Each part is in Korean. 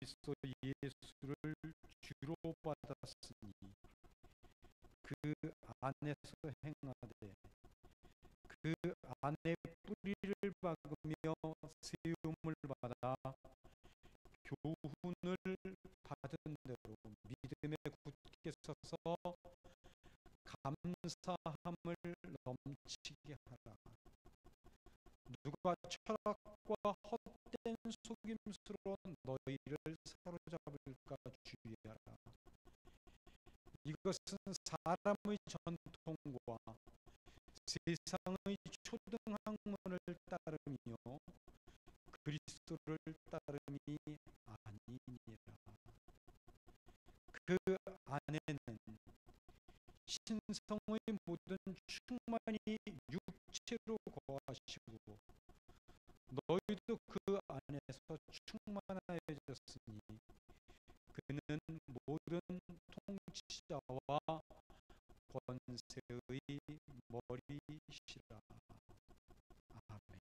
그리스도 예수를 주로 받았으니 그 안에서 행하되 그 안에 뿌리를 박으며 세움을 받아 교훈을 받은 대로 믿음에 굳게 서서 감사함을 넘치게 하라. 누가 철학과 헛된 속임수로 너희를 사로잡을까 주의하라. 이것은 사람의 전통과 세상의 초등학문을 따름이요 그리스도를 따름이 아니니라. 그 안에는 신성의 모든 충만이 육체로 거하시고 너희도 그 안에서 충만하여졌으니 그는 모든 통치자와 권세의 머리시라. 아멘.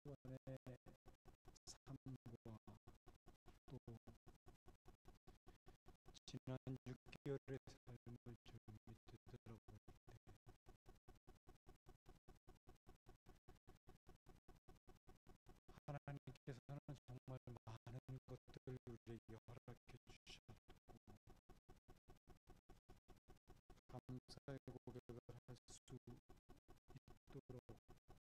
그리스도인의 삶과 또 지난 6개월의 삶을 좀 밑에 들어볼 때 하나님께서는 정말 많은 것들을 우리에게 허락해 주셨고 감사의 고백을 할 수 있도록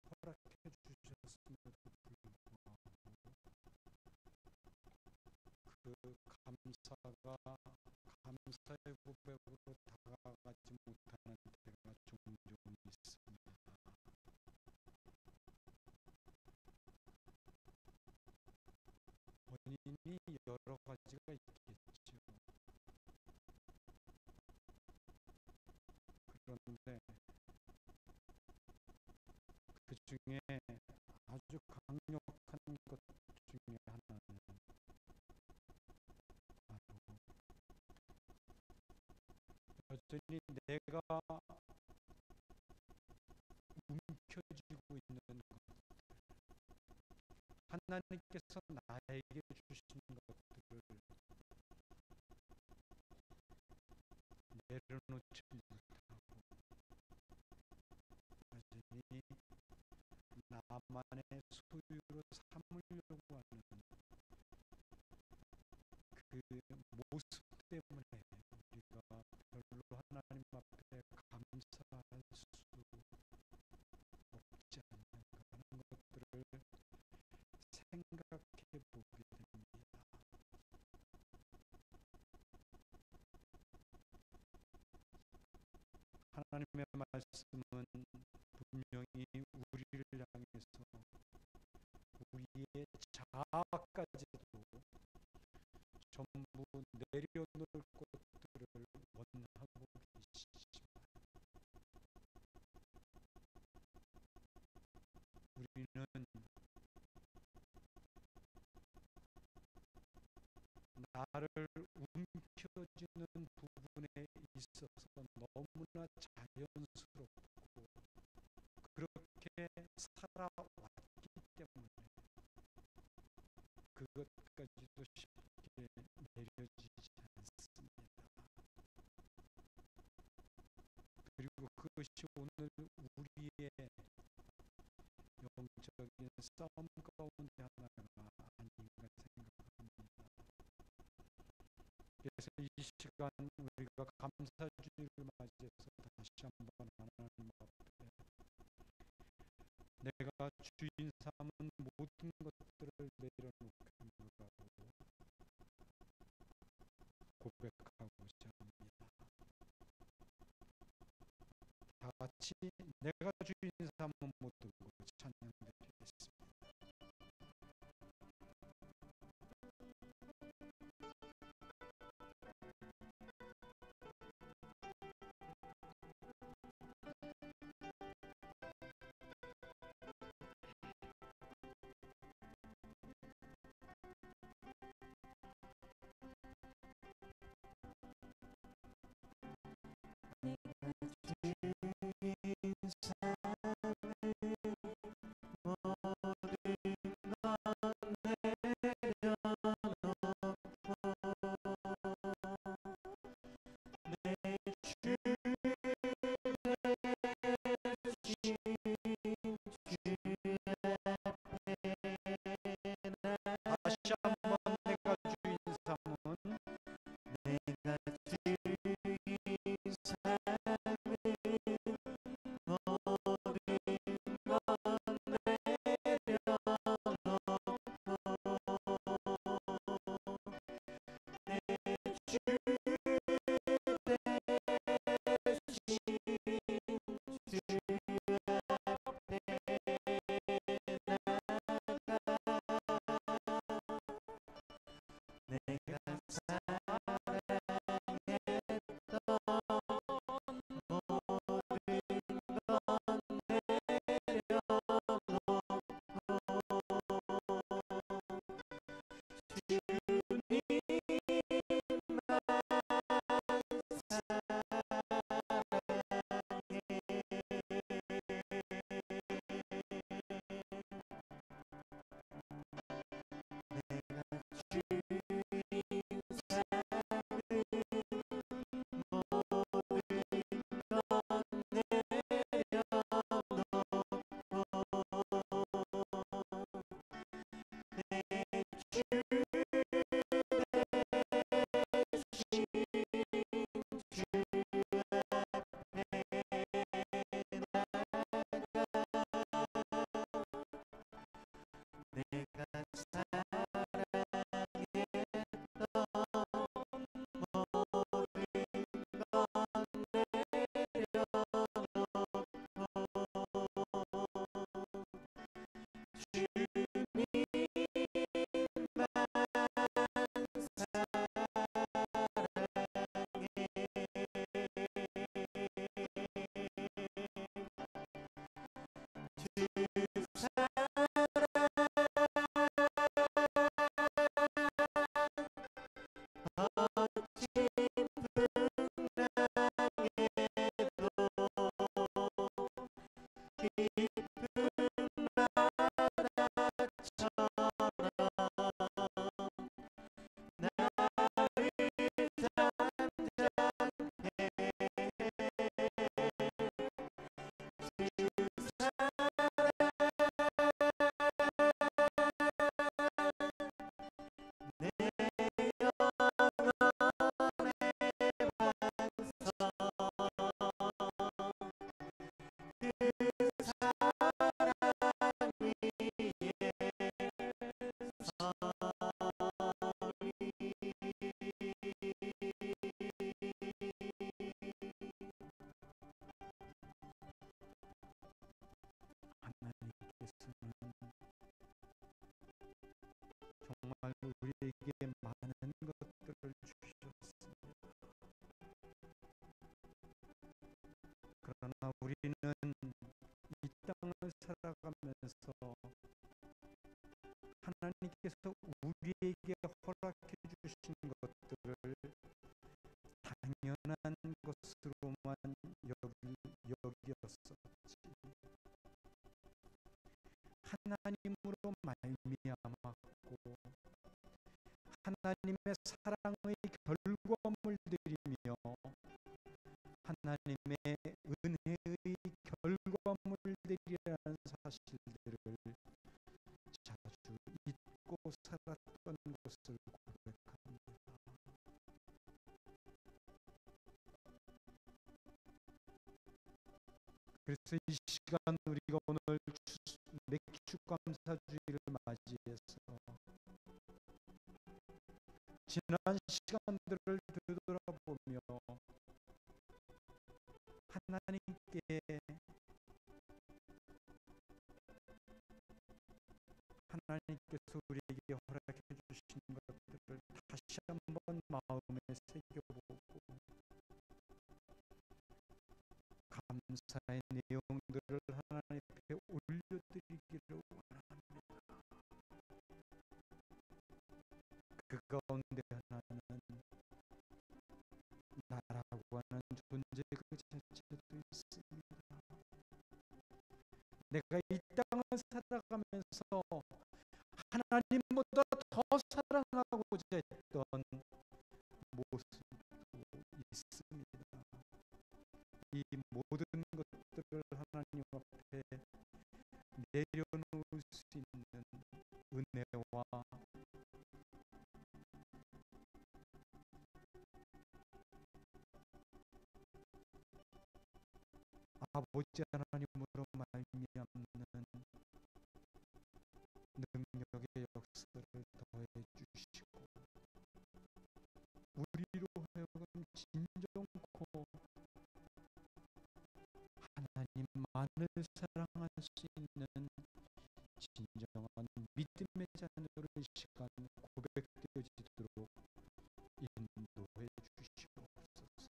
허락해 주셨음에도 불구하고 그 감사의 고백으로 다가가지 못하는 때가 종종 있습니다. 원인이 여러 가지가 있겠죠. 그런데 그 중에 아주 강력한 것 중에 하나는 바로 여전히 내가 움켜쥐고 있는 것, 하나님께서 나에게 주신 것들을 내려놓지 못하고 여전히 나만의 소유로 삼으려고 하는 그 모습 때문에 우리가 별로 하나님 앞에 감사할 수 없지 않는가 하는 것들을 생각해 보게 됩니다. 하나님의 말씀은 분명히 우리를 향해서 우리의 자아까지도 전부 내려놓을 것들을 원하고 계시지만 우리는 나를 움켜쥐는 부분에 있어서 너무나 자연스럽고 그렇게 살아왔기 때문에 그것까지도 쉽게 내려지지 않습니다. 그리고 그것이 오늘 우리의 영적인 싸움 가운데 하나가 아닌가 생각합니다. 그래서 이 시간 우리가 감사주일을 맞이해서 다시 한번 하나님 앞에 내가 주인 삼은 모든 것들을 내려놓고 고백하고자 합니다. 다 같이 내가 주인 삼은 모든 것 찬양드리겠습니다. 내가 주인 삼은 하나님께서는 정말 우리에게 많은 것들을 주셨습니다. 그러나 우리는 이 땅을 살아가면서 하나님께서 우리에게 허락해 주신 것들을 당연한 것으로만 여겼었지. 하나님으로 말미암았고 하나님의 사랑의 결과물들이며 하나님의 은혜의 결과물들이라는 사실들을 자주 잊고 살았던 것을 고백합니다. 그래서 이 시간 우리가 오늘 맥주감사주의를 맞이해서 지난 시간들을 되돌아보며 하나님께서 우리에게 허락해 주신 것들을 다시 한번 마음에 새겨보고 감사의 내용들을 하나님 앞에 올려드리기를 원합니다. 그 가운데 하나는 나라고 하는 존재 그 자체도 있습니다. 내가 이 땅을 살아가면서 하나님보다 더 사랑하고자 했던 모습도 있습니다. 이 모든 것들을 하나님 앞에 내려놓을 수 있는 은혜와 아버지 하나님으로 말미암는 능력의 역사를 더해 주시고 우리로 하여금 진정코 하나님만을 사랑할 수 있는 진정한 믿음의 자녀로 이 시간 고백되어지도록 인도해 주시옵소서.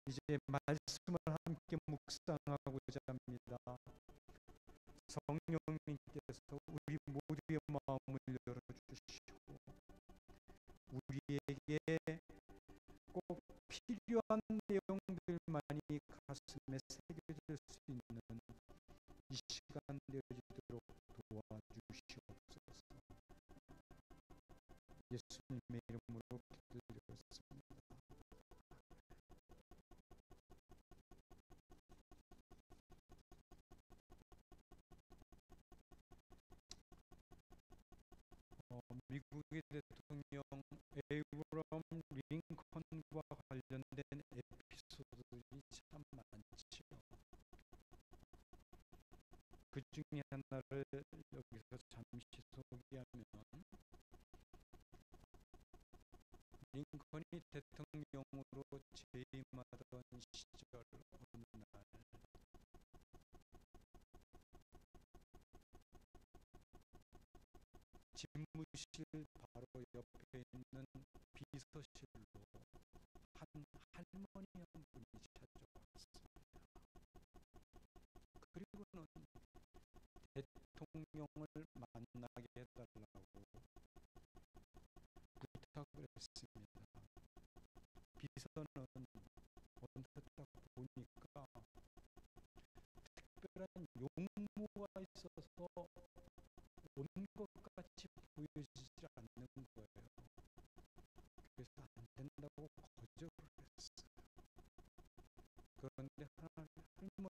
이제 말씀을 함께 묵상하고자 합니다. 성령님께서 우리 모두의 마음을 열어주시고 우리에게 꼭 필요한 내용들만이 가슴에 새겨질 수 있는 이 시간 되어지도록 도와주시옵소서. 예수님의 이름으로 기도드렸습니다. 미국의 대통령 에이브럼 링컨과 관련된 에피소드들이 참 많지요. 그 중에 하나를 여기서 잠시 소개하면 링컨이 대통령으로 재임하던 시절 어느 날 집무실 바로 옆에 있는 비서실로 한 할머니 한 분이 찾아왔습니다. 대통령을 만나게 해달라고 부탁을 했습니다. 비서는 언뜻 딱 보니까 특별한 용무가 있어서 온 것 같이 보여지질 않는 거예요. 그래서 안 된다고 거절을 했어요. 그런데 할머니는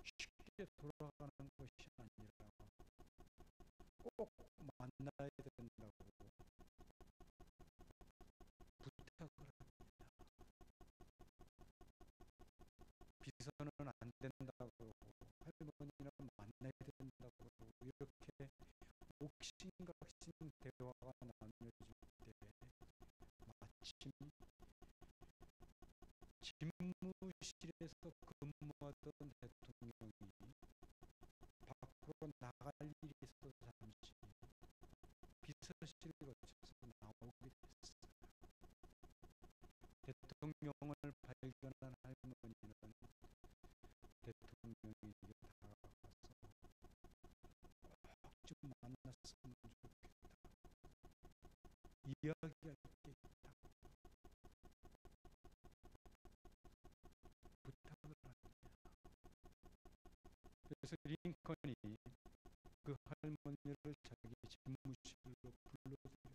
쉽게 돌아가는 것이 아니라 꼭 만나야 된다고 부탁을 합니다. 비서는 안 된다고 할머니는 만나야 된다고 이렇게 옥신각신 대화가 나눠질 때 마침 집무실에서 근무하던 대통령이 밖으로 나갈 일이 있어서 잠시 비서실을 거쳐서 나오게 됐어요. 대통령을 발견한 할머니는 대통령에게 다가가서 꼭 좀 만났으면 좋겠다. 이야기할 게 있다. 부탁을 합니다. 그래서 링컨이 그 할머니를 자기 집무실로 불러들였어요.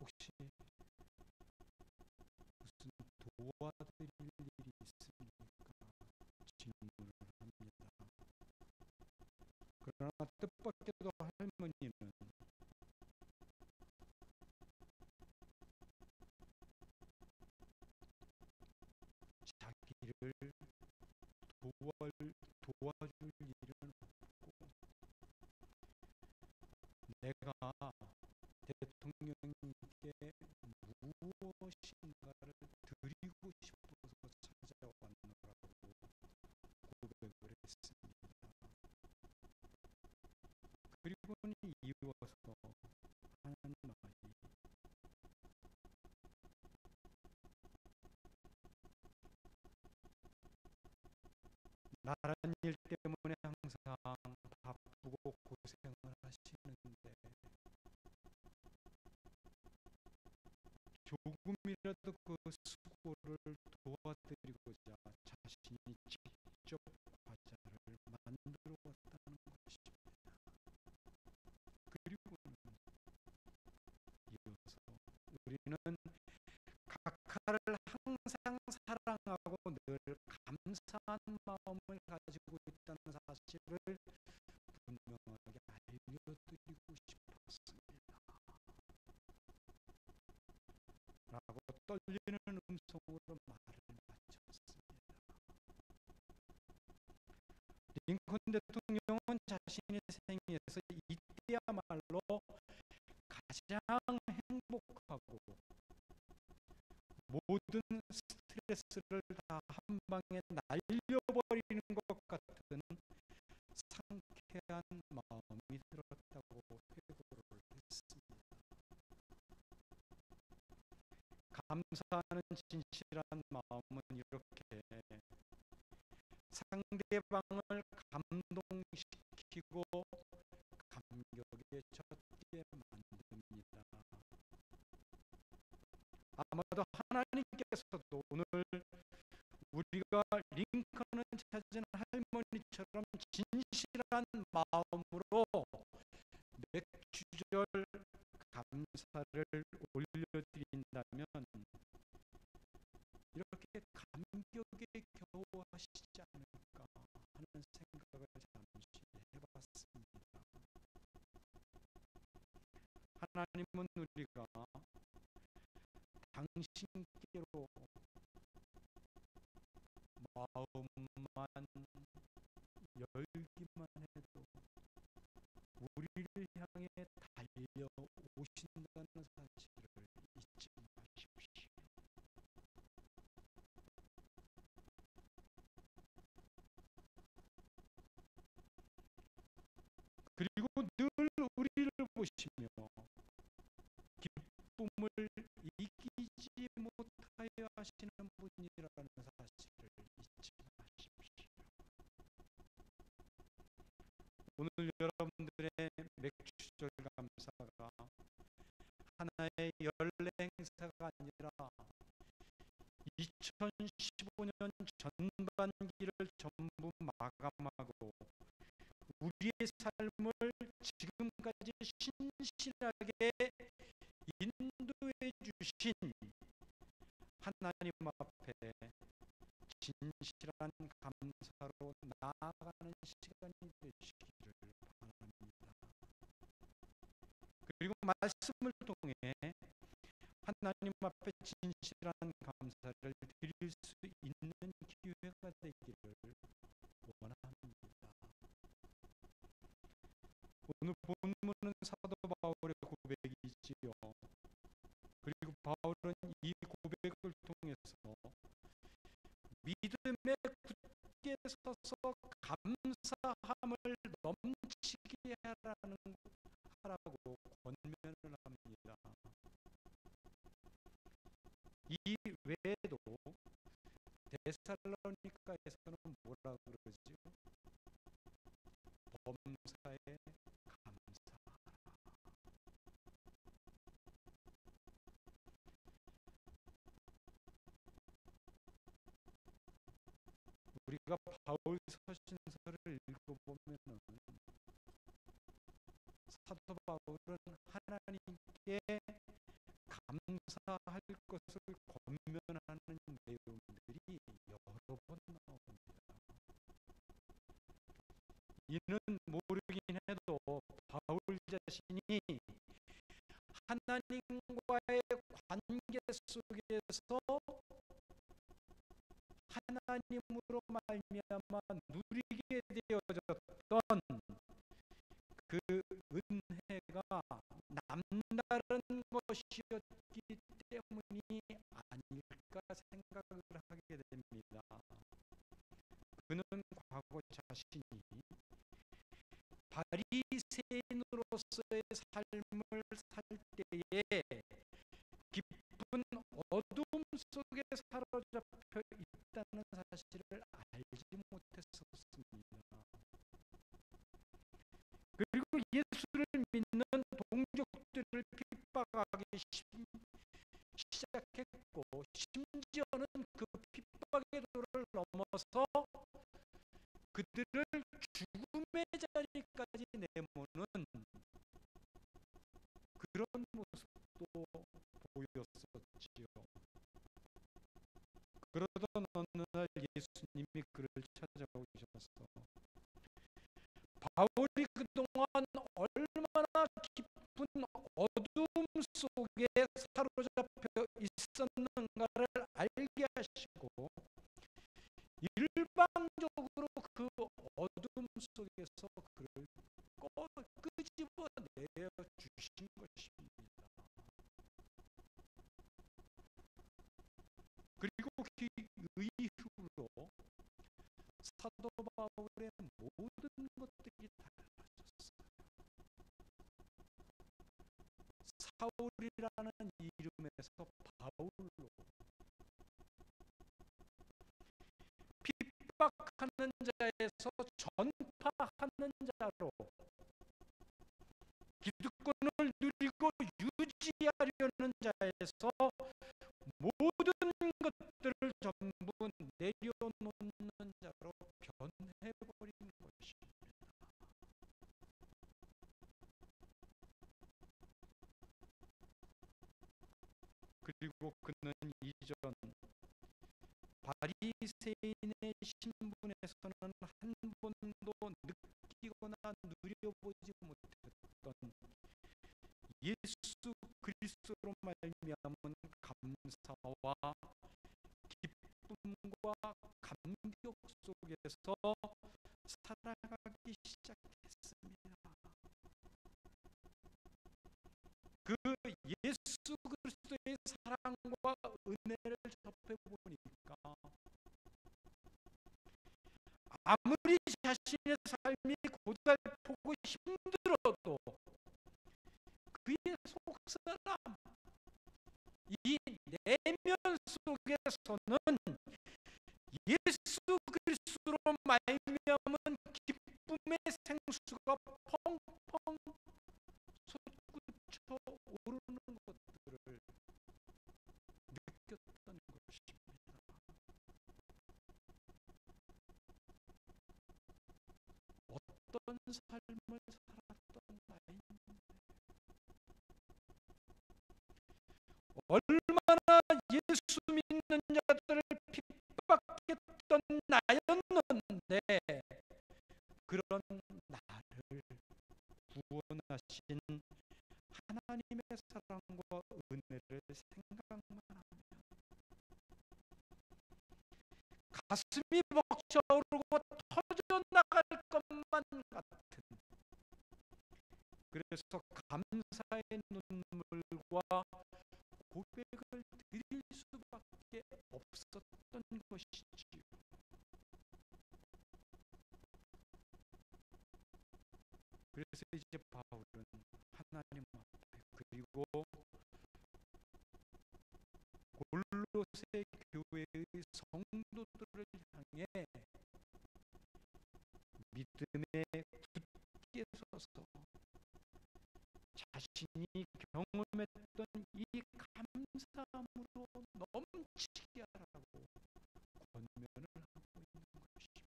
혹시 무슨 도와드릴 일이 있습니까? 질문을 합니다. 그러나 뜻밖에도 할머니는 자기를 도와줄 일은 없고 내가 대통령에게 무엇인가를 드리고 싶어서 찾아왔노라고 고백을 했습니다. 그리고는 이어서 하는 말이 나란 일 때문에 항상 바쁘고 고생을 하시는데 조금이라도 그 수고를 도와드리고자 자신이 직접 과자를 만들어 왔다는 것입니다. 그리고는 이어서 우리는 각하를 항상 사랑하고 늘 감사한 마음을 가지고 있다는 사실을 분명하게 알려드리고 싶었습니다. 라고 떨리는 음성으로 말을 마쳤습니다. 링컨 대통령은 자신의 생애에서 이때야말로 가장 행복하고 모든 스트레스를 다 한 방에 날려버리는 것 같은 상쾌한 마음이 들었다고 회고를 했습니다. 감사하는 진실한 마음은 이렇게 상대방을 감동시키고 감격에 젖게 만듭니다. 아마도 하나님께서도 오늘 우리가 링컨을 찾은 할머니처럼 진실한 마음으로 맥주절 감사를 올려드린다면 이렇게 감격에 겨워하시지 않을까 하는 생각을 잠시 해봤습니다. 하나님은 우리가 당신께로 마음만 열기만 해도 우리를 향해 달려오신다는 사실을 잊지 마십시오. 그리고 늘 우리를 보시며 기쁨을 이기지 못하여 하시는 분이라는 사실을 잊지 마십시오. 아니라 2015년 전반기를 전부 마감하고 우리의 삶을 지금까지 신실하게 인도해 주신 하나님 앞에 진실한 감사로 나아가는 시간이 되시기를 바랍니다. 그리고 말씀을 통해 하나님 앞에 진실한 감사를 드릴 수 있는 기회가 되기를 원합니다. 오늘 본문은 사도 바울의 고백이지요. 그리고 바울은 이 고백을 통해서 믿음에 굳게 서서 감사함을 넘치게 하라고 권면을 합니다. 이 외에도 데살로니가에서는 뭐라 그러지요? 범사에 감사하라. 우리가 바울 서신서를 읽어보면은 사도 바울은 하나님께 감사할 것을 권면하는 내용들이 여러 번 나옵니다. 이는 모르긴 해도 바울 자신이 하나님과의 관계 속에서 하나님으로 말미암아 누리게 되어졌던 그 은혜가 남다른 것이었기 때문이 아닐까 생각을 하게 됩니다. 그는 과거 자신이 바리새인으로서의 삶을 살 때에 깊은 어둠 속에 사로잡혀 있다는 사실을 알지 못했었습니다. 그리고 예수를 믿는 동족들을 핍박하기 시작했고, 심지어는 그 핍박의 도를 넘어서 그들을 죽음의 자리까지 내모는 그런 모습도 보였었지요. 그러던 어느 날 예수님이 그를 찾아오셔서 바울이 그동안 얼마나 깊은 어둠 속에 사로잡혀 있었는가를 알게 하시고 일방적으로 그 어둠 속에서 그를 끄집어내어 주신 것입니다. 그리고 그 이후로 사도 바울의 모든 것들이 달라졌어요. 사울이라는 이름에서 바울로, 핍박하는 자에서 전파하는 자로, 기득권을 누리고 유지하려는 자에서 모든 것들을 전부 내려놓는 자로 변해버린 것입니다. 그리고 그는 이전 바리새인의 신분에서는 한 번도 느끼거나 누려보지 못했던 예수 그리스도로 말미암은 감사와 기쁨과 감격 속에서 살아가기 시작했습니다. 그 예수 그리스도의 사랑과 은혜를 접해보니까 아무리 자신의 삶이 고달프고 힘들어도 그의 속사람, 이 내면 속에서는 예수 그리스도로 말미암은 기쁨의 생수가 펑펑 솟구쳐 오르는 것들을 삶을 살았던 나인데 얼마나 예수 믿는 자들을 핍박했던 나였는데 그런 나를 구원하신 하나님의 사랑과 은혜를 생각만 하면 가슴이 벅차오르고 터져나갈 것만 같은, 그래서 감사의 눈물과 고백을 드릴 수밖에 없었던 것이지요. 그래서 이제 바울은 하나님 앞에, 그리고 골로새 교회의 성도들을 향해 믿음에 굳게 서서 자신이 경험했던 이 감사함으로 넘치게 하라고 권면을 하고 있는 것입니다.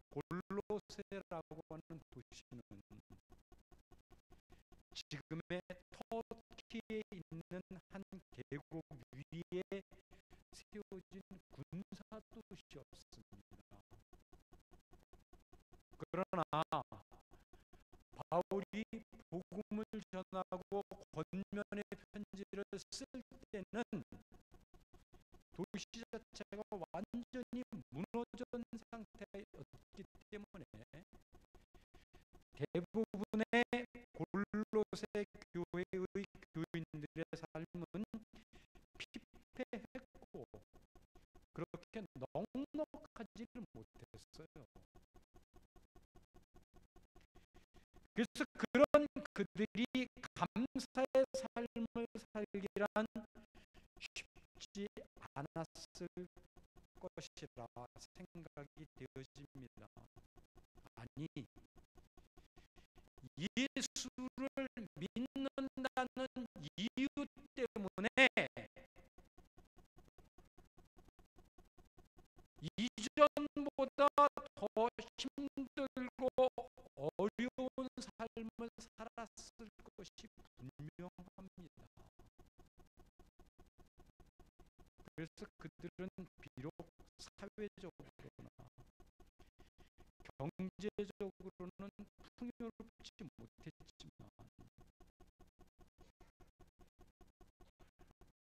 골로새라고 하는 도시는 지금의 터키에 있는 한 계곡 위에 세워진 군사 도시였습니다. 그러나 바울이 복음을 전하고 권면의 편지를 쓸 때는 도시 자체가 완전히 무너진 상태였기 때문에 대부분의 골로새 교회의 교인들의 삶은 피폐했고 그렇게 넉넉하지를 못했어요. 그래서 그런 그들이 감사의 삶을 살기란 쉽지 않았을 것이라 생각이 되어집니다. 아니, 예수를 믿는다는 이유 때문에 이전보다 더 힘들고 어려운 삶을 살았을 것이 분명합니다. 그래서 그들은 비록 사회적으로나 경제적으로는 풍요롭지 못했지만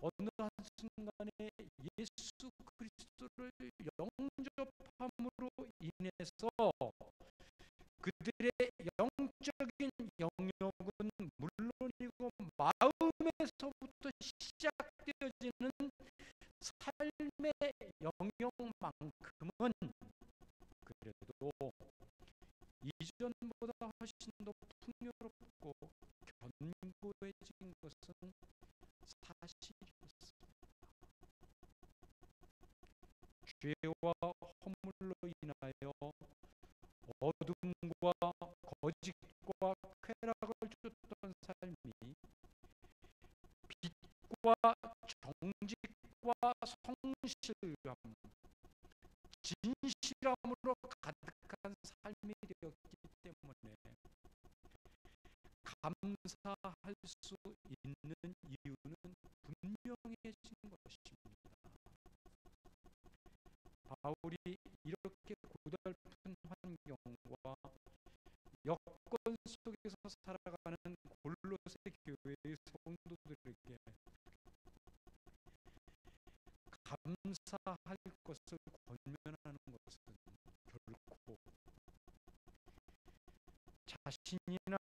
어느 한순간에 예수 그리스도를 영접함으로 인해서 그들의 영적인 영역은 물론이고 마음에서부터 시작되어지는 삶의 영역만큼은 그래도 이전보다 훨씬 더 풍요롭고 견고해진 것은 사실이었습니다. 죄와 허물로 인하여 어둠과 거짓과 쾌락을 줬던 삶이 빛과 정직과 성실함, 진실함으로 가득한 삶이 되었기 때문에 감사할 수 있는 이유는 분명해진 것입니다. 바울이 이렇게 고달픈 환경과 여건 속에서 살아가는 골로새 교회의 성도들에게 감사할 것을 권면하는 것은 결코 자신이나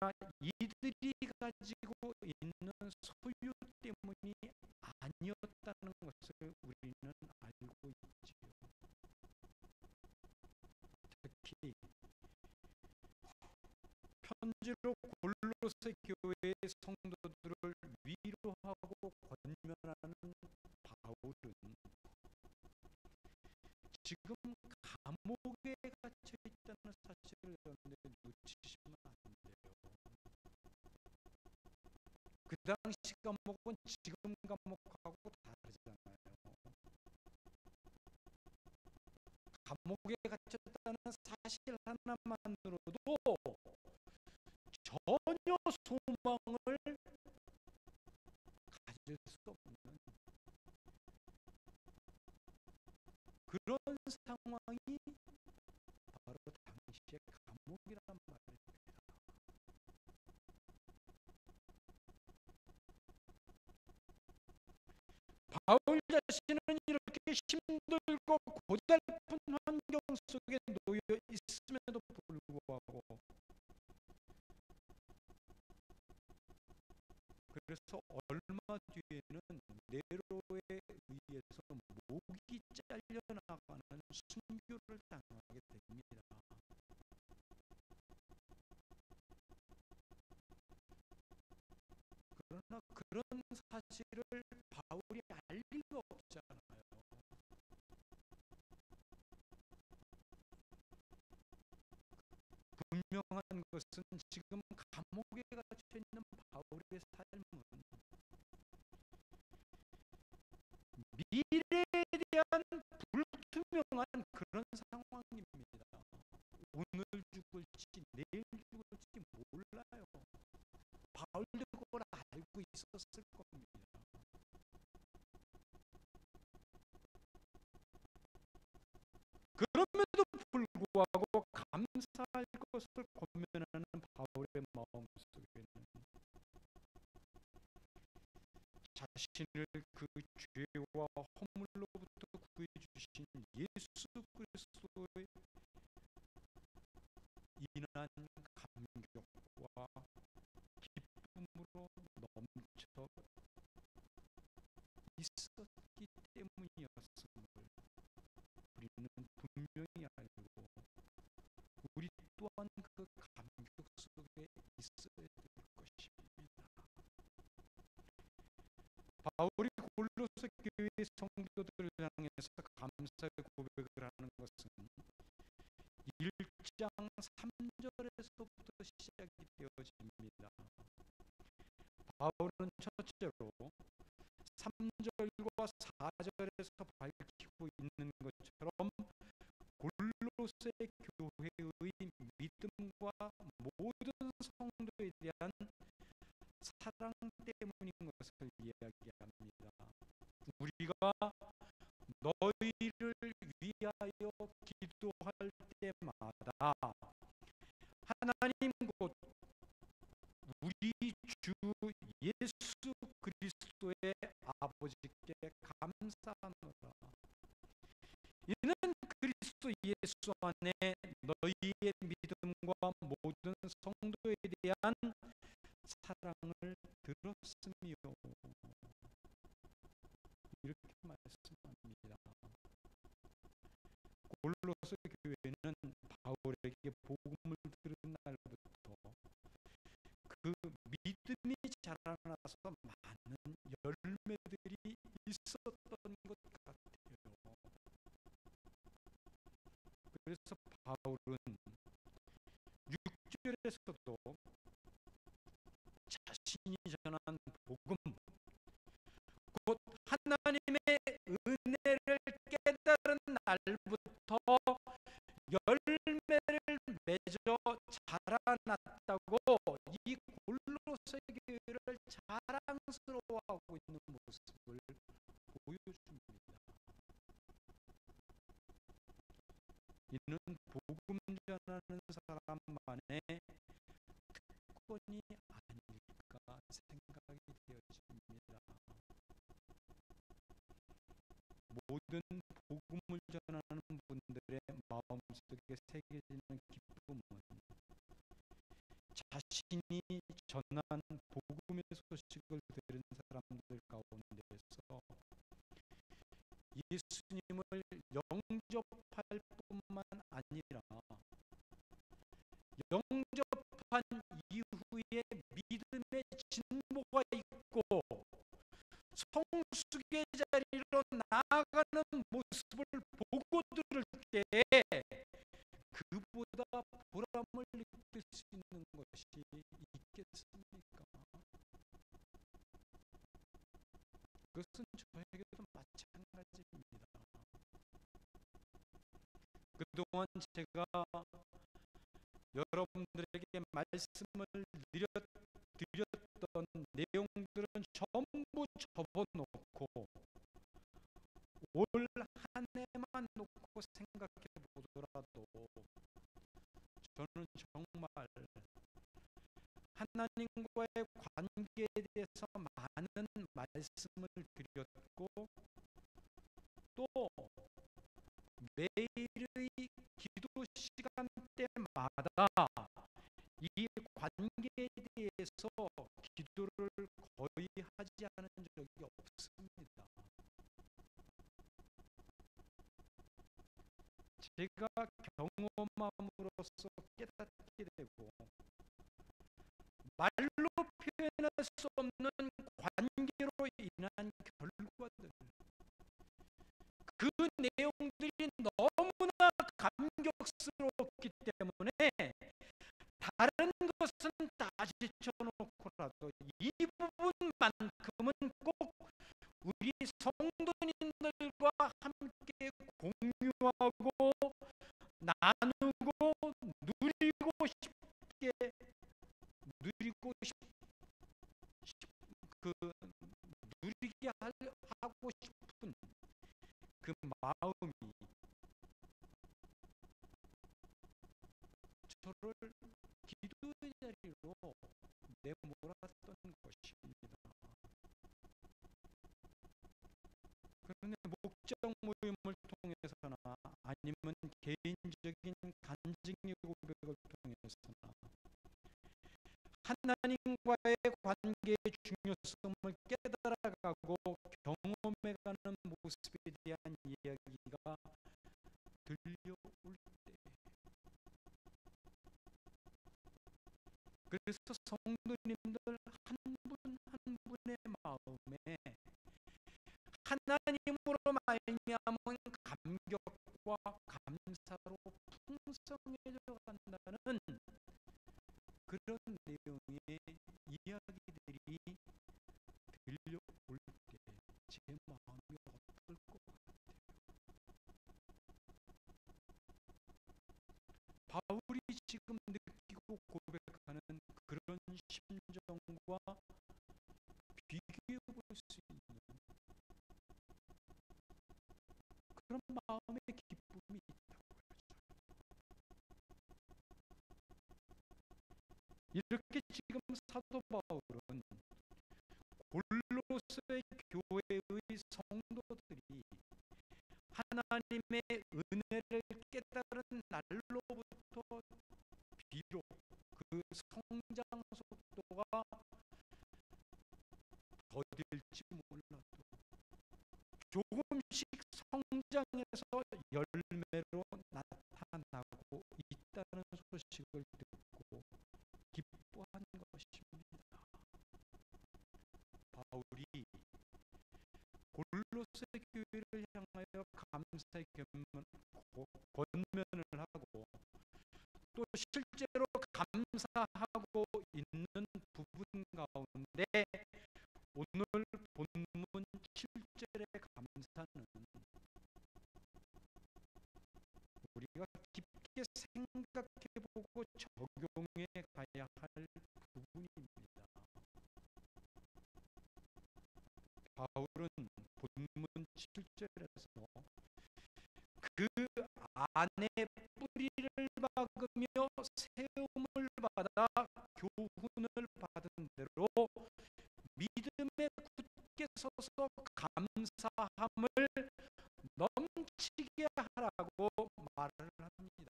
이들이 가지고 있는 소유 때문이 아니었다는 것을 우리는 알고 있지요. 특히 편지로 골로새 교회의 성도들을 위로하고 권면하는 바울은 지금 감옥에 갇혀 있다는 사실을 여러분들 놓치시면 안 돼요. 그 당시 감옥은 지금 감옥하고 다르잖아요. 감옥에 갇혔다는 사실 하나만으로도 전혀 소망을 가질 수 없는 그런 상황이 바로 당시의 감옥이란 말입니다. 바울 자신은 이렇게 힘들고 고달픈 환경 속에 놓여 있음에도 불구하고, 그래서 얼마 뒤에는 네로에 의해서 목이 잘려나가는 순교를 당하게 됩니다. 그러나 그런 사실을 바울이 알 리가 없잖아요. 분명한 것은 지금 감옥에 갇혀 있는 바울의 삶은 미래에 대한 불투명한 그런 상황입니다. 오늘 죽을지 내일 죽을지 몰라요. 바울도 그걸 알고 있었을 겁니다. 그럼에도 불구하고 감사할 것을 권면하는 바울의 마음속에는 자신을 그 죄와 허물로부터 구해주신 예수 그리스도에 인한 감격과 기쁨으로 넘쳐 있었기 때문이었음을 우리는 분명히 알고, 우리 또한 그 감격 속에 있어야 될 것입니다. 바울이 골로새 교회 성도들을 향해서 감사의 고백을 하는 것은 1장 3절에서부터 시작이 되어집니다. 바울은 첫째로 3절과 4절에서 밝히고 있는 것처럼 골로새 교회의 믿음과 모든 성도에 대한 사랑 때문인 것을 이야기합니다. 우리가 너희를 위하여 기도할 때마다 하나님 곧 우리 주 예수 그리스도의 아버지께 감사하노라. 이는 그리스도 예수 안에 너희의 믿음과 모든 성도에 대한 사랑을 들었으며, 이렇게 말씀합니다. 골로새 교회는 바울에게 복음을 들은 날부터 그 믿음이 자라나서 많은 열매들이 있었던 것 같아요. 그래서 바울은 6절에서도 자신이 전한 복음, 곧 하나님의 은혜를 깨달은 날부터 열매를 맺어 자라났다고 이 골로새 교회를 자랑스러워하고 있는 모습을 보여줍니다. 이는 복음 전하는 사람만의 특권이 아닐까 생각이 되어집니다. 모든 복음을 전하는 분들의 마음속에 새겨지는 기쁨은 자신이 전한 복음의 소식을 들은 사람들 가운데서 예수님을 영접할 뿐만 아니라 영접한 이후에 믿음의 진보가 있고 성숙의 자리로 나아가는 모습을 보고 들을 때에 그보다 보람을 느낄 수 있는 것이 있겠습니까? 그것은 저에게도 마찬가지입니다. 그동안 제가 여러분들에게 말씀을 드렸던 내용들은 전부 접어놓고 올 한 해만 놓고 생각해 보더라도 저는 정말 하나님과의 관계에 대해서 많은 말씀을 드렸고, 또 매일의 기도 시간 때마다 이 관계에 대해서 기도를 거의 하지 않은 적이 없습니다. 제가 경험함으로써 깨닫게 되고 말로 표현할 수 없는 관계로 인한 결과들, 그 내용들이 너무나 감격스럽기 때문에 다른 것은 다 제쳐놓고라도 이 부분만큼은 꼭 우리 성도님들과 함께 공유하고 나누고 누리게 하고 싶은 그 마음이 저를 기도의 자리로 내몰았던 것입니다. 그런데 목장 모임을 통해서나 아니면 개인적인 간증의 고백을 통해서나 하나님과의 관계의 중요성을 깨달아가고 경험해가는 모습에 대한 이야기가 들려올 때, 그래서 성도님들 한 분 한 분의 마음에 하나님으로 말미암은 감격과 감사로 풍성해져 간다는 그런 내용의 이야기들이 들려올 때 제 마음이 어떨 것 같아요? 바울이 지금 느끼고 고백하는 그런 심정과 비교해 볼 수 있는 그런 마음의 기쁨이 있다고요. 이렇게 지금 사도 바울은 골로새 교회의 성도들이 하나님의 은혜를 깨달은 날로부터 비록 그 성장 속도가 더딜지 몰라도 조금씩 성장해서 열매로 나타나고 있다는 소식을 듣고 기뻐한 것입니다. 바울이 골로새 교회를 향하여 감사의 권면을 하고 또 실제로 감사하고 있는 부분 가운데 오늘 본문 7절의 감사는 우리가 깊게 생각해보고 적용해 가야 할 부분입니다. 바울은 본문 7절에서 그 안에 뿌리를 박으며 세움을 받아 교훈을 받은 대로 믿음에 굳게 서서 감사함을 넘치게 하라고 말을 합니다.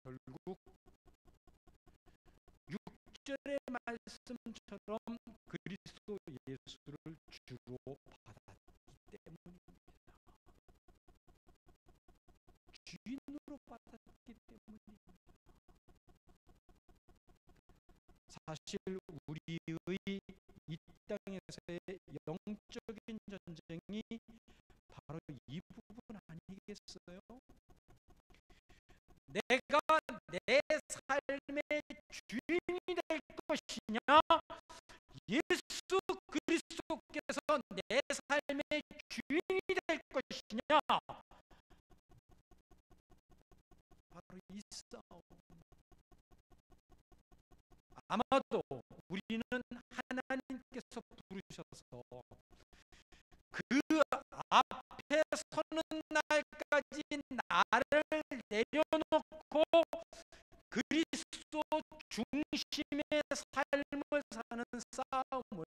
결국 6절의 말씀처럼 그리스도 예수를 주로 받았기 때문입니다. 주인으로 받았기 때문입니다. 사실 우리의 이 땅에서의 영적인 전쟁이 바로 이 부분 아니겠어요? 내가 내 삶의 주인이 될 것이냐, 예수 그리스도께서 내 삶의 주인이 될 것이냐, 아마도 우리는 하나님께서 부르셔서 그 앞에 서는 날까지 나를 내려놓고 그리스도 중심의 삶을 사는 싸움을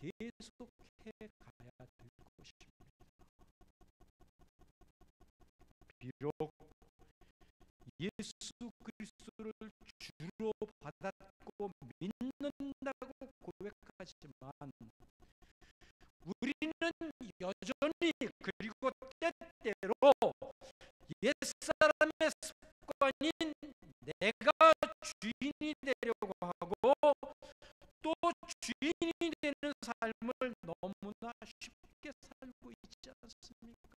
계속해 가야 될 것입니다. 비록 예수 그리스도를 주로 받았고 믿는다고 고백하지만 우리는 여전히 그리고 때때로 옛사람의 습관인 내가 주인이 되려고 하고 또 주인이 되는 삶을 너무나 쉽게 살고 있지 않습니까?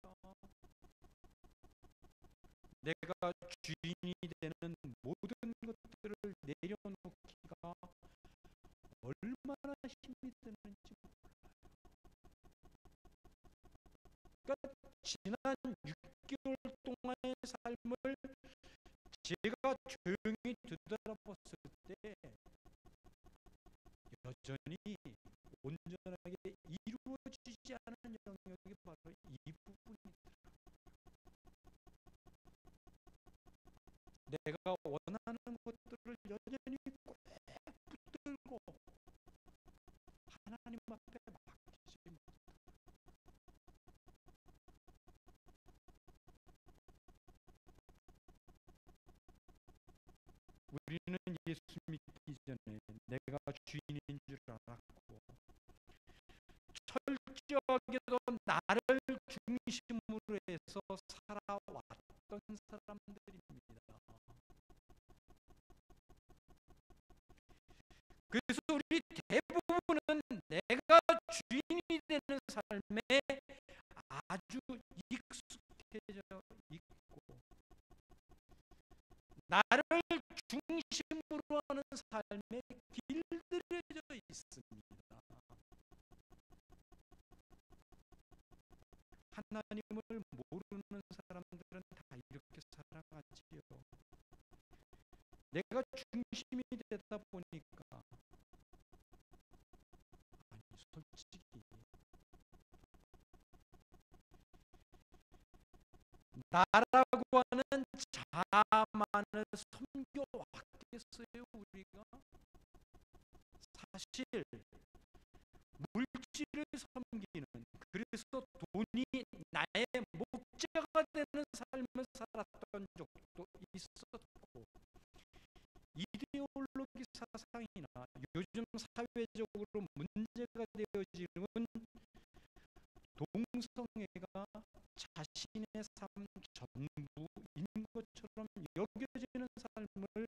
내가 주인이 되는 모든 것들을 내려놓기가 얼마나 힘이 드는지 몰라요. 그러니까 지난 6개월 동안의 삶을 제가 조용히 되돌아봤을 때 여전히 온전하게 이루어지지 않은 영역이 바로 이 부분이더라고요. 내가 원하는 것들을 여전히 꼭 붙들고 하나님 앞에 맡기지 못하고 우리는 예수 믿기 전에 내가 주인인 줄 알았고 철저하게도 나를 중심으로 해서 살아왔던 사람들입니다. 그래서 우리 대부분은 내가 주인이 되는 삶에 아주 익숙해져 있고 나를 중심으로 하는 삶에 길들여져 있습니다. 하나님을 모르는 사람들은 다 이렇게 살아가지요. 내가 중심이 되다 보니까 아니 솔직히 나라고 하는 자만을 섬겨왔겠어요 우리가? 사실 물질을 섬기는 그래서 돈이 나의 목재가 되는 삶을 살았던 적도 있었고 이데올로기 사상이나 요즘 사회적으로 문제가 되어지는 동성애가 자신의 삶 전부인 것처럼 여겨지는 삶을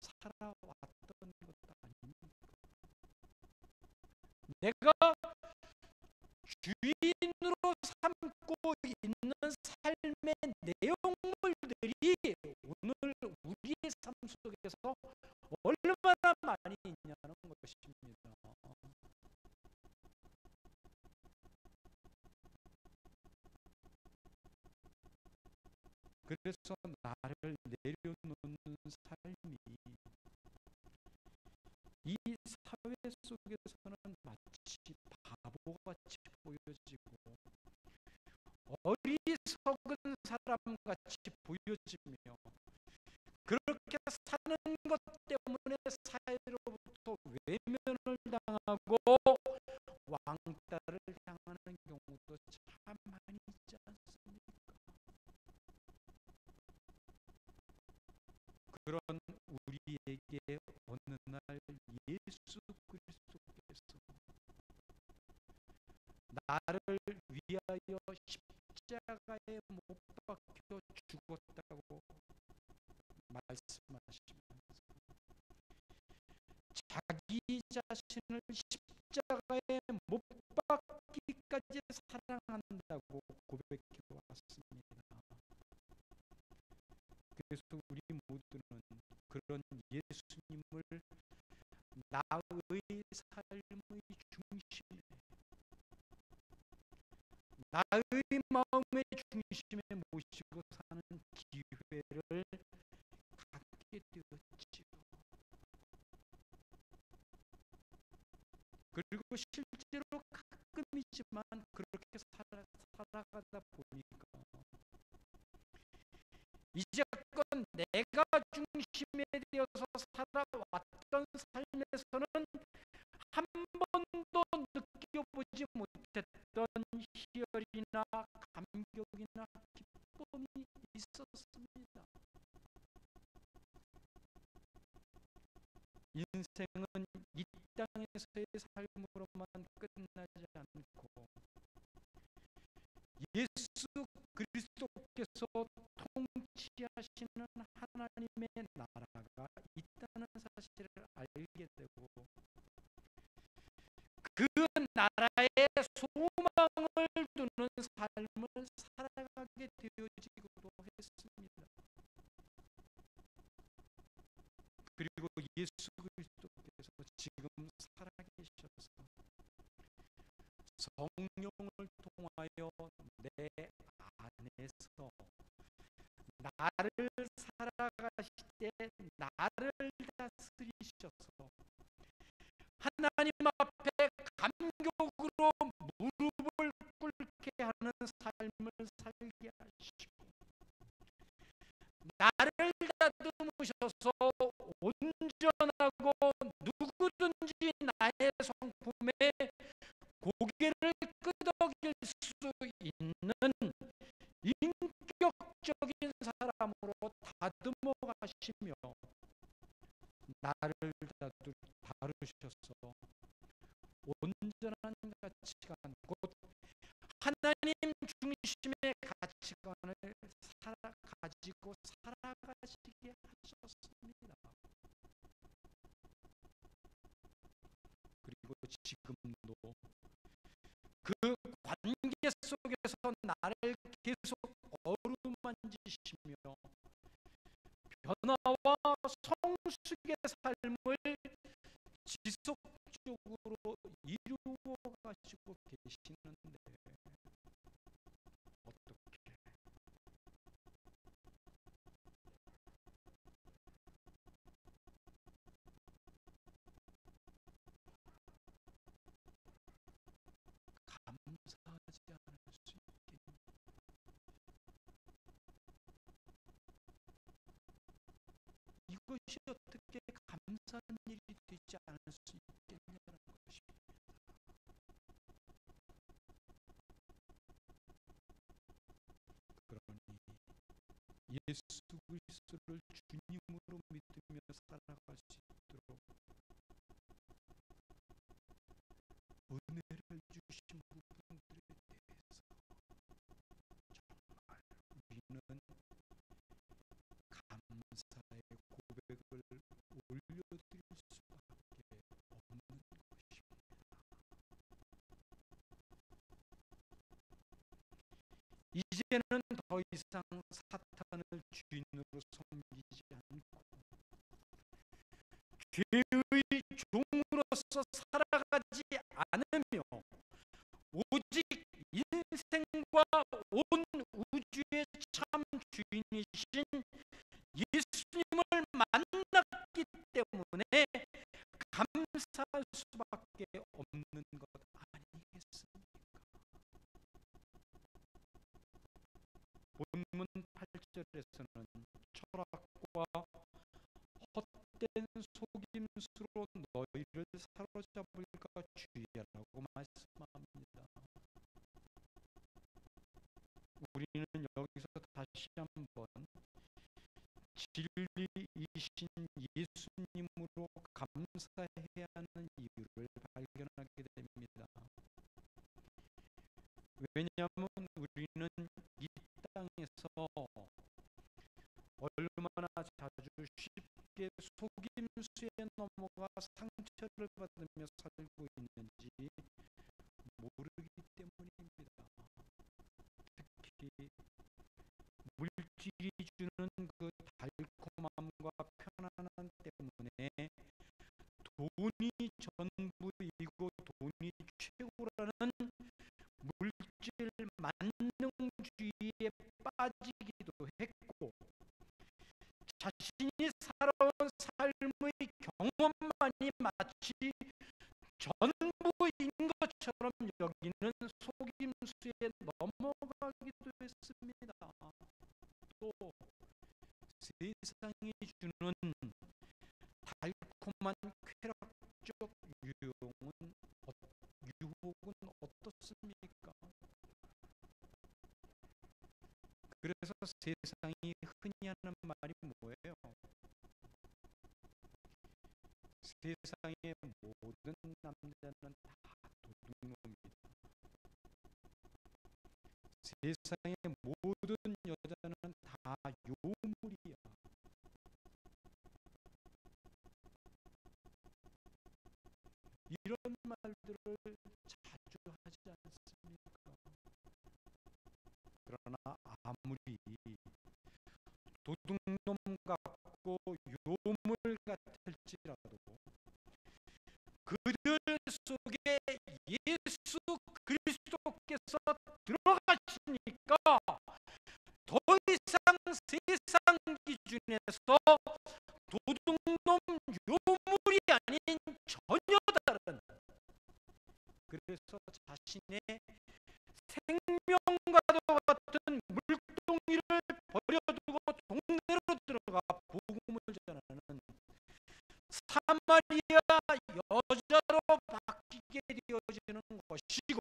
살아왔던 것 아닙니까? 내가 주인으로 삼고 있는 삶의 내용물들이 오늘 우리의 삶 속에서 얼마나 많이 있냐는 것입니다. 그래서 나를 내려놓는 삶이 이 사회 속에서는 마치 바보같이 보여지고 어리석은 사람같이 보여지며 그렇게 사는 것 때문에 사회로부터 외면을 당하고 왕따를 당하는 경우도 참 많이 있지 않습니까? 그런 우리에게 어느 날 예수 그리스도께서 나를 위하여 십자가에 못 박혀 죽었다고 말씀하시면서 자기 자신을 십자가에 못 박기까지 사랑한다고 고백해 왔습니다. 그래서 우리 모두는 그런 예수님을 나의 삶의 중심에 나의 마음의 중심에 모시고 사는 기회를 갖게 되었지요. 힘들지만 그렇게 살아가다 보니까 이제껏 내가 중심에 되어서 살아왔던 삶에서는 한 번도 느껴보지 못했던 희열이나 감격이나 기쁨이 있었습니다. 인생은 이 땅에서의 삶으로만 끝나지 않고 예수 그리스도께서 통치하시는 하나님의 나라가 있다는 사실을 알게 되고 그 나라에 소망을 두는 삶을 살아가게 되어지기도 했습니다. 그리고 예수 그리스도께서 지금 살아계셔서 성령을 통하여 내 안에서 나를 살아가시되 나를 다스리셔서 하나님 앞에 감격으로 무릎을 꿇게 하는 삶을 살게 하시고 나를 다듬으셔서 온전하고 누구든지 나의 성품에 고개를 끄덕일 수 있는 인격적인 사람으로 다듬어 가시며 나를 다루셔서 온전한 가치관 곧 하나님 중심의 가치관을 가지고 살아가시게 하셨습니다. 그리고 지금도 그 관계 속에서 나를 계속 어루만지시며 변화와 성숙의 삶을 지속적으로 이루어 가시고 계시는데 어떻게 감사하지 않을 수 있겠니? 이것이 어떻게 감사한 일이 되지 않을 수 있겠냐는 것입니다. 그러니 예수 그리스도를 주님으로 믿으며 살아갈 수 있도록 은혜를 주신 부분들에 대해서 정말 우리는 감사의 고백을 올려드릴 수밖에 없는 것입니다. 이제는 더 이상 사탄을 주인으로 섬기지 않고 죄의 종으로서 살아가지 않으며 오직 인생과 온 우주의 참 주인이신 예수님을 만났기 때문에 감사할 수밖에 없는 것 아니겠습니까? 본문 8절에서는 철학과 헛된 속임수로 너희를 사로잡을까 주의하라고 말씀합니다. 우리는 여기서 다시 한번 진리이신 예수님으로 감사해야 하는 이유를 발견하게 됩니다. 왜냐하면 우리는 이 땅에서 얼마나 자주 쉽게 속임수에 넘어가 상처를 받으며 살고 있는지 모르기 때문입니다. 특히 물질이 주는 그 달콤함과 편안함 때문에 돈이 전부이고 돈이 최고라는 물질 만능주의에 빠지기도 했고 자신이 살아온 삶의 경험만이 마치 전부인 것처럼 여기는 수에 넘어가기도 했습니다. 또 세상이 주는 달콤한 쾌락적 유혹은 어떻습니까? 그래서 세상이 흔히 하는 말이 뭐예요? 세상의 모든 남자는 다 도둑놈이다. 세상의 모든 여자는 다 요물이야. 이런 말들을 자주 하지 않습니까? 그러나 아무리 도둑놈 같고 요물 같을지라도 그들 속에 예수 그리스도께서 들어가시니까 더 이상 세상 기준에서 도둑놈 요물이 아닌 전혀 다른, 그래서 자신의 생명과도 같은 물동이를 버려두고 동네로 들어가 복음을 전하는 사마리아 여자로 바뀌게 되어지는 것이고,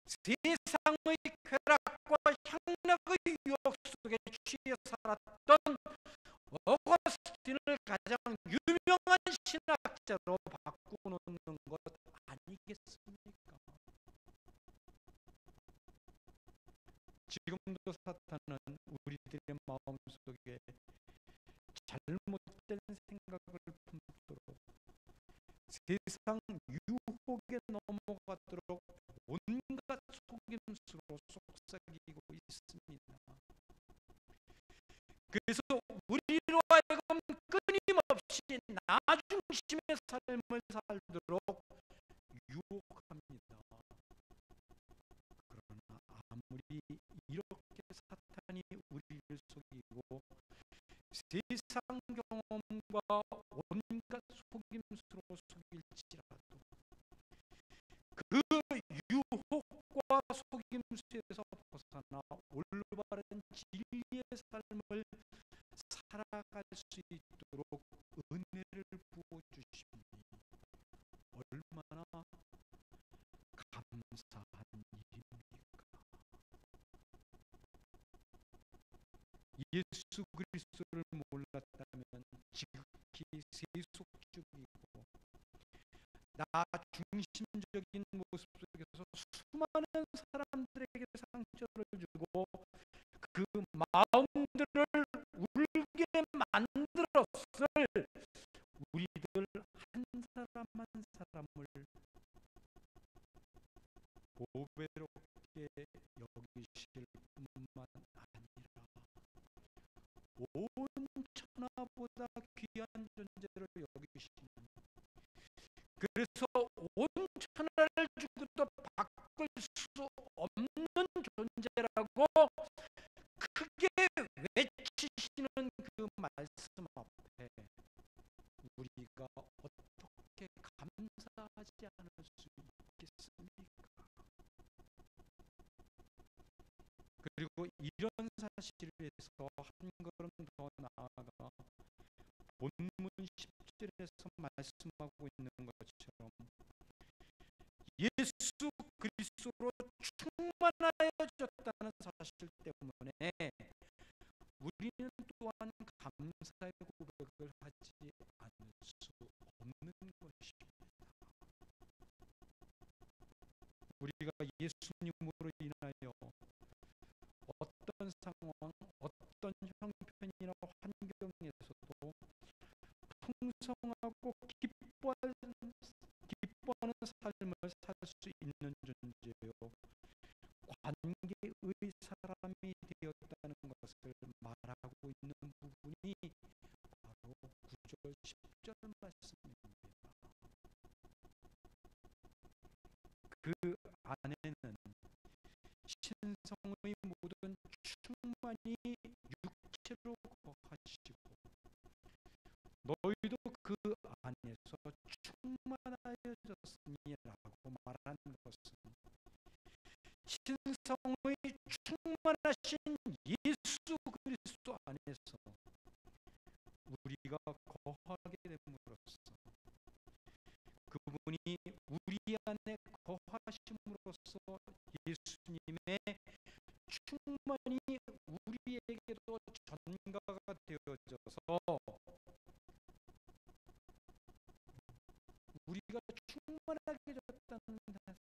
세상의 쾌락과 향락의 유혹 속에 취해 살았던 어거스틴을 가장 유명한 신학자로 바꾸놓는 것 아니겠습니까? 지금도 사탄은 우리들의 마음속에 잘못된 생각을 품도록, 세상 유혹에 넘어가도록 온갖 속임수로 속삭이고 있습니다. 그래서 우리로 하여금 끊임없이 나 중심의 삶을 살도록 유혹합니다. 그러나 아무리 이렇게 사탄이 우리를 속이고 세상 경험과 온갖 속임수로 속일지라도 그 유혹과 속임수에서 벗어나 올바른 진리의 삶을 살아갈 수 있도록 은혜를 부어주시니 얼마나 감사한 일입니까? 예수 그리스도를 몰랐다면 지극히 세속적이고 나 중심적인 모습 속에서 수많은 사람들에게 상처를 주고 그 마음들을 울게 만들었을 우리들 한 사람 한 사람을 보배롭게 여기실 뿐만 아니라 온 천하보다 귀한 존재를 여기시는, 그래서 온 천하를 주고도 바꿀 수 없는 존재라고 크게 외치시는 그 말씀 앞에 우리가 어떻게 감사하지 않을 수 있겠습니까? 그리고 이런 사실에서 한 걸음 더 나아가 본문 10절에서 말씀하고 있는 것처럼 예수 그리스도로 충만하여졌다는 사실 때문에 우리는 또한 감사의 고백을 하지 않을 수 없는 것입니다. 우리가 예수님으로 인하여 어떤 상황, 어떤 형편이나 환경에서도 풍성하고 기뻐하는 삶을 살 수 있는 존재요, 관계의 사람이 되었다는 것을 말하고 있는 부분이 바로 9절 10절 말씀입니다. 그 안에는 신성의 모든 충만이 육체로 거하시고 너희도 그 안에서 충만하여졌으니라고 말하는 것은 신성의 충만하신 예수 그리스도 안에서 우리가 거하게 됨으로써 그분이 우리 안에 거하심으로써 예수님의 충만이 우리에게도 전가가 되어져서 우리가 충만하게 됐다는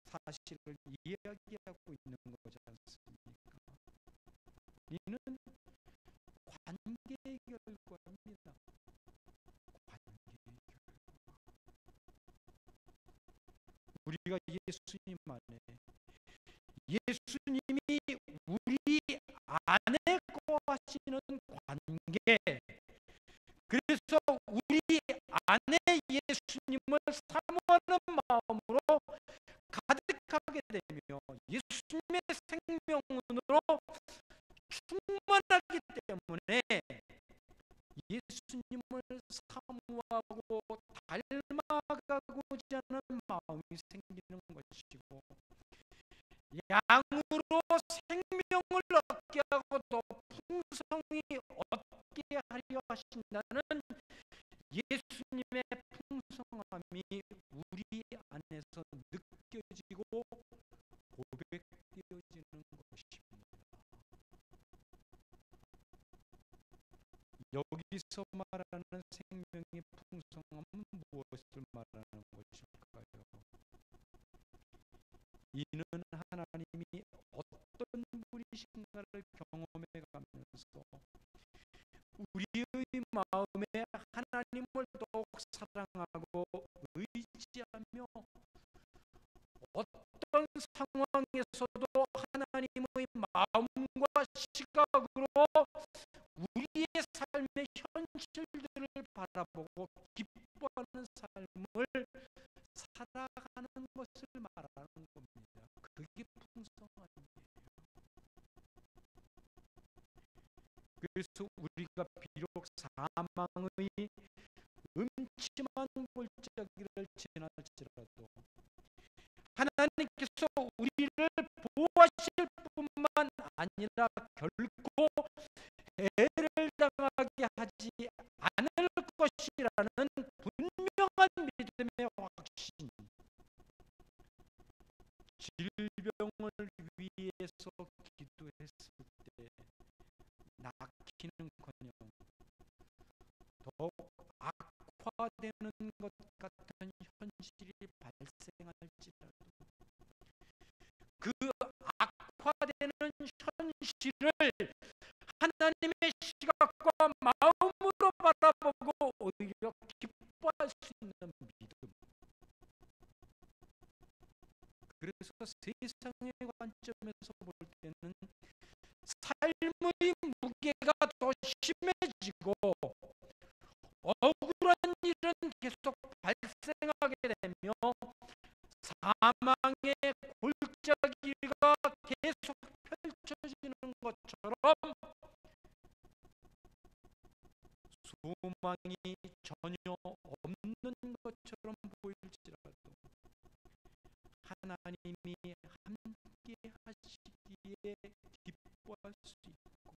사실을 이야기하고 있는 거지 않습니까? 이는 관계의 결과입니다. 관계의 결과. 우리가 예수님 안에, 예수님이 우리 안에 거하시는 관계, 그래서 우리 안에 예수님을 사모하는 마음으로 가득하게 되며 예수님의 생명으로 충만하기 때문에 예수님을 사모하고 닮아가고자 하는 마음이 생기는 것이고, 양으로 생명을 얻게 하고 또 풍성히 얻게 하려 하신다는 예수님의 풍성함이 우리 안에서 느껴지고 고백되어지는 것입니다. 여기서 말하는 생명의 풍성함은 무엇을 말하는 것일까요? 이는 하나님이 어떤 분이신가를 경험해 가면서 우리의 마음에 하나님을 더욱 사랑하고 의지하며 어떤 상황에서도 하나님의 마음과 시각으로 우리의 삶의 현실들을 바라보고 기뻐하는 삶을 살아가는 것을 말하는 겁니다. 그게 풍성함이에요. 그래서 우리가 비록 사망의 음침한 골짜기를 지날지라도 하나님께서 우리를 보호하실 뿐만 아니라 결코 해를 당하게 하지 않을 것이라는 분명한 믿음의 확신, 질병을 위해서 기도했을 때 낫기는커녕 더욱 악화되는 것 같은 현실이 발생할지라도 그 악화되는 현실을 하나님의 시각과 마음으로 바라보고 오히려 기뻐할 수 있는 믿음. 그래서 세상의 관점에서 볼 때는 삶의 무게가 더 심해지고 억울한 일은 계속 발생하게 되며 사망의 골짜기가 계속 펼쳐지는 것처럼 소망이 전혀 없는 것처럼 보일지라도 하나님이 함께 하시기에 기뻐할 수 있고,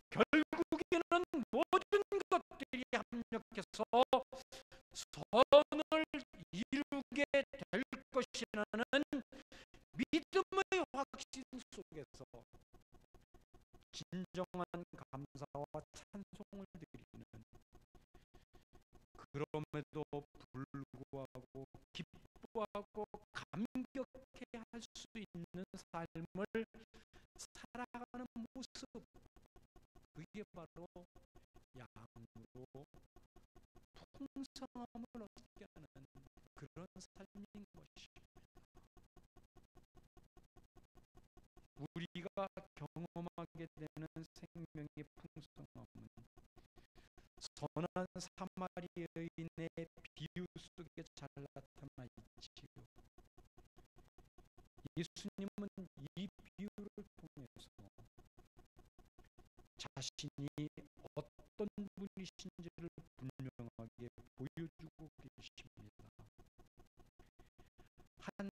결국에는 모든 것들이 합력해서 선을 이루게 될 것이라는 믿음의 확신 속에서 진정한 감사와 찬송을 드리는, 그럼에도 불구하고 기뻐하고 감격해 할 수 있는 삶을 살아가는 모습, 그게 바로 양으로 풍성함을 얻게 하는 그런 삶인 것입니다. 우리가 경험하게 되는 생명의 풍성함은 선한 사마리아인의 비유 속에 잘 나타나 있지요. 예수님은 이 비유를 통해서 자신이 어떤 분이신지를 분명하게 보여주고 계십니다. 한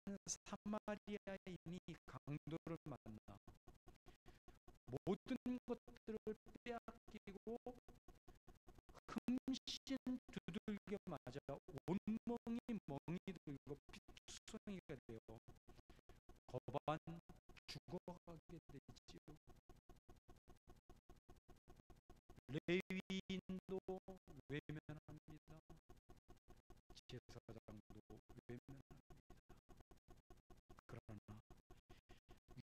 사마리아인이 강도를 만나 모든 것들을 빼앗기고 흠씬 두들겨 맞아 온몸이 멍이 들고 피투성이가 되어 거반 죽어가게 되지요. 레위인도 외면합니다. 제사장도 외면합니다. 그러나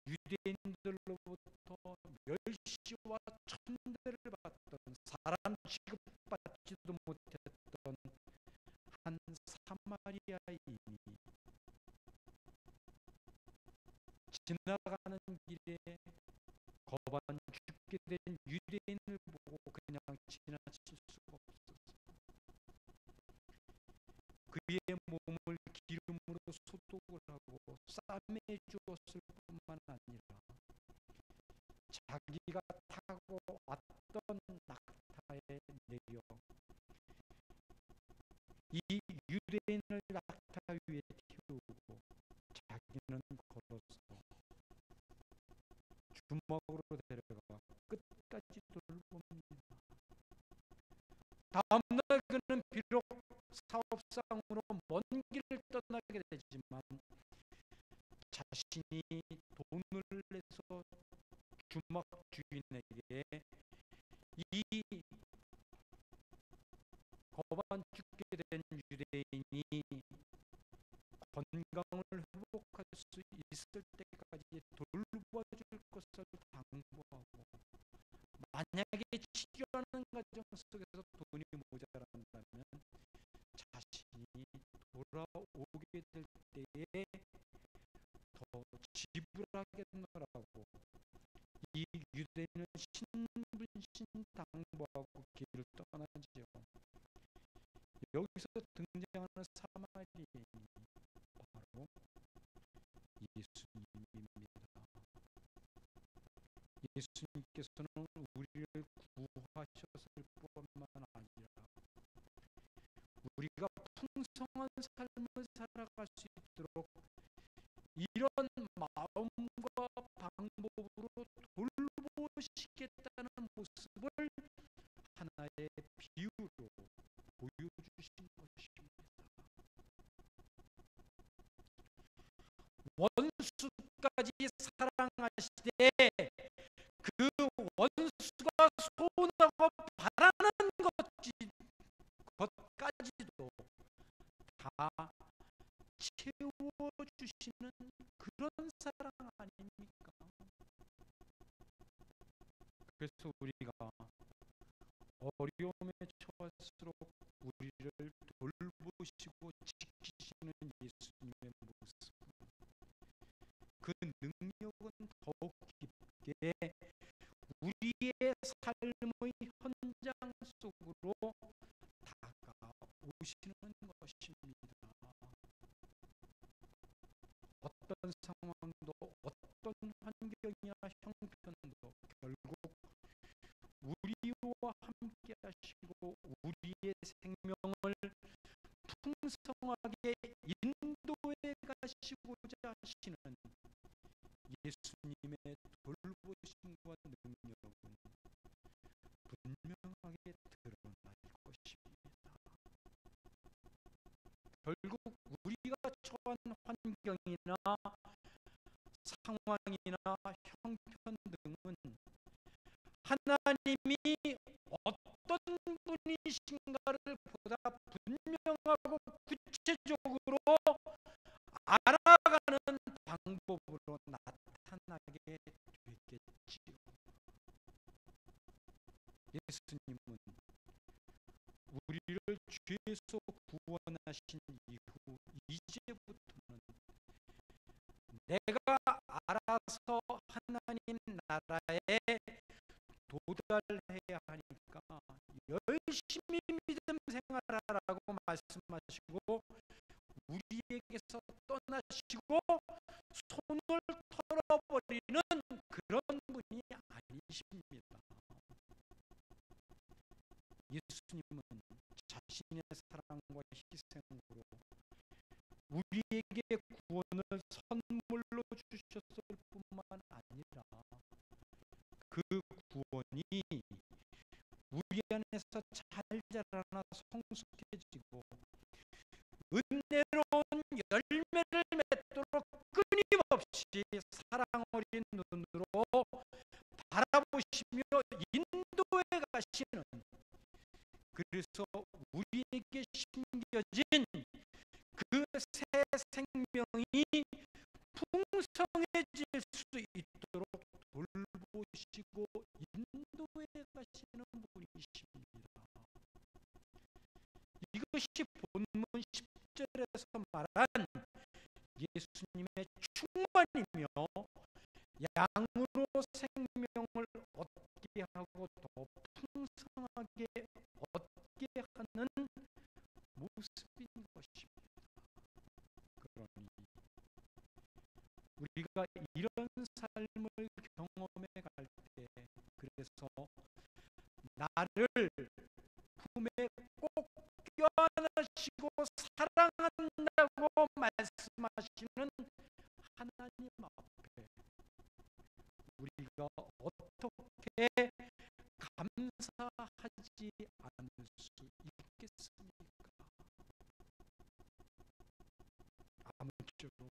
유대인들로부터 멸시와 천대를 받던, 사람 취급받지도 못했던 한 사마리아인이 지나가는 길에 거반 죽게 된 유대인을 보고 그냥 지나칠 수가 없었어. 그의 몸을 기름으로 소독을 하고 쌈에 주었을 뿐만 아니라 자기가 타고 왔던 낙타에 내려 이 유대인을 낙타 위에 태우고 자기는 걸어서 주먹으로 데려가 끝까지 돌봅니다. 다음날 그는 비록 사업상으로 먼 길을 떠나게 되지만 자신이 돈을 내서 주막 주인에게 이 거반 죽게 된 유대인이 건강을 회복할 수 있을 때까지 돌봐줄 것을 당부하고, 만약에 치료하는 과정 속에서 돈이 모자란다면 자신이 돌아오게 될 때에 더 지불하겠노라고 이 유대인은 신분신당부하고 길을 떠나지요. 여기서 등장하는 사마리아인이 바로 예수님입니다. 예수님께서는 우리를 구하셨을 뿐만 아니라 우리가 풍성한 삶을 살아갈 수 있도록 이런 마음과 방법으로 돌보시겠다는 모습을 하나의 비유로 보여주신 것입니다. 원수까지 사랑하시되 그 원수가 소원하고 바라는 것까지도 다 채워주시는 그런 사랑 아닙니까? 그래서 우리가 어려움에 처할수록 우리를 돌보시고 지키시는 예수님의 모습, 그 능력은 더욱 깊게 우리의 삶의 현장 속으로 다가오시는 것입니다. 어떤 상황도 어떤 환경이나 형편도 결국 우리와 함께 하시고 우리의 생명을 풍성하게 인도해 가시고자 하시는 예수님의 돌보심과 능력은 분명하게 드러날 것입니다. 결국 우리가 처한 환경이나 상황이나 형편 등은 하나님이 어떤 분이신가를 보다 분명하고 구체적으로 알아가는 방법으로 나타나게 되겠지요. 예수님은 우리를 죄에서 구원하신 이후 이제부터는 내가 알아서 하나님 나라에 도달해야 하니까 열심히 믿음 생활하라고 말씀하시고 우리에게서 떠나시고 손을 털어버리는 그런 분이 아니십니다. 예수님은 자신의 사랑과 희생으로 우리에게 구원을 선물로 성숙해지고 은혜로운 열매를 맺도록 끊임없이 사랑 어린 눈으로 바라보시며 인도해 가시는, 그래서 우리에게 심겨진 그 새 생명이 풍성해질 수 있도록 돌보시고 인도해 가시는 분이십니다. 이것이 본문 10절에서 말한 예수님의 충만이며 양으로 생명을 얻게 하고 더 풍성하게 얻게 하는 모습인 것입니다. 그러니 우리가 이런 삶을 경험해 갈 때, 그래서 나를 품에 꼭 껴안으시고 사랑한다고 말씀하시는 하나님 앞에 우리가 어떻게 감사하지 않을 수 있겠습니까? 아무쪼록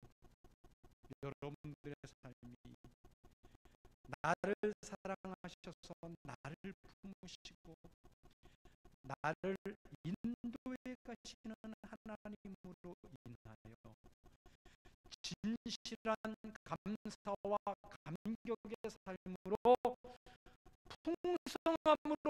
여러분들의 삶이 나를 사랑하셔서 나를 품으시고 나를 인도해 가시는 하나님으로 인하여 진실한 감사와 감격의 삶으로 풍성함으로